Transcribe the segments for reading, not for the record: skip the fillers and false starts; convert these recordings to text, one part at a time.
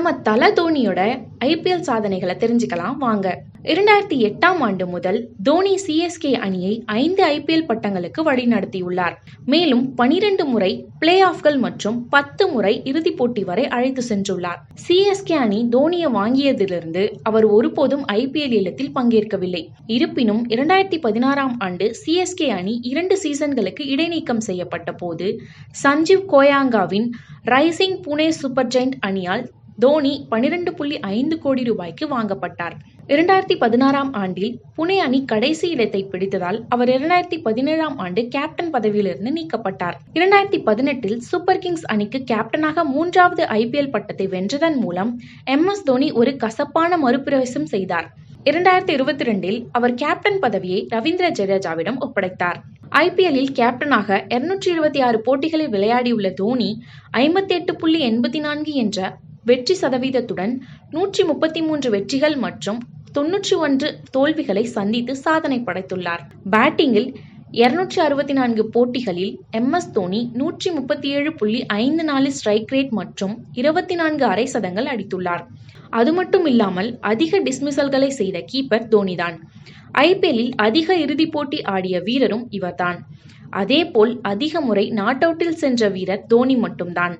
நம்ம தல தோனியோட ஐபிஎல் சாதனைகளை தெரிஞ்சுக்கலாம் வாங்க. 2008ஆம் ஆண்டு முதல் தோனி சிஎஸ்கே அணியை 5 ஐபிஎல் பட்டங்களுக்கு வழிநடத்தியுள்ளார். மேலும் 12 முறை பிளே ஆஃப்கள் மற்றும் 10 முறை இறுதிப் போட்டி வரை அழைத்து சென்றுள்ளார். சிஎஸ்கே அணி தோனியை வாங்கியதிலிருந்து அவர் ஒருபோதும் ஐபிஎல் ஏலத்தில் பங்கேற்கவில்லை. இருப்பினும் 2016ஆம் ஆண்டு சிஎஸ்கே அணி 2 சீசன்களுக்கு இடைநீக்கம் செய்யப்பட்ட போது சஞ்சீவ் கோயங்காவின் ரைசிங் புனே சூப்பர் ஜெயண்ட் அணியால் தோனி 12.5 கோடி ரூபாய்க்கு வாங்கப்பட்டார். 2016ஆம் ஆண்டில் புனே அணி கடைசி இடத்தை பிடித்ததால் அவர் 2017ஆம் ஆண்டு கேப்டன் பதவியிலிருந்து நீக்கப்பட்டார். 2018இல் சூப்பர் கிங்ஸ் அணிக்கு கேப்டனாக 3வது ஐபிஎல் பட்டத்தை வென்றதன் மூலம் MS தோனி ஒரு கசப்பான மறுபிரவேசம் செய்தார். 2022இல் அவர் கேப்டன் பதவியை ரவீந்திர ஜடேஜாவிடம் ஒப்படைத்தார். ஐபிஎல்லில் கேப்டனாக 226 போட்டிகளில் விளையாடியுள்ள தோனி 58.84 என்ற வெற்றி சதவீதத்துடன் 133 வெற்றிகள் மற்றும் 91 தோல்விகளை சந்தித்து சாதனை படைத்துள்ளார். பேட்டிங்கில் 264 போட்டிகளில் MS தோனி 137.54 ஸ்ட்ரைக் ரேட் மற்றும் 24 அரை சதங்கள் அடித்துள்ளார். அது மட்டும் இல்லாமல் அதிக டிஸ்மிசல்களை செய்த கீப்பர் தோனிதான். ஐபிஎல்லில் அதிக இறுதிப் போட்டி ஆடிய வீரரும் இவர்தான். அதேபோல் அதிக முறை நாட் அவுட்டில் சென்ற வீரர் தோனி மட்டும்தான்.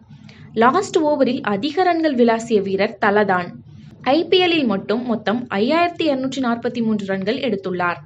லாஸ்ட் ஓவரில் அதிக ரன்கள் விளாசிய வீரர் தலதான். ஐபிஎல்லில் மட்டும் மொத்தம் 5243 ரன்கள் எடுத்துள்ளார்.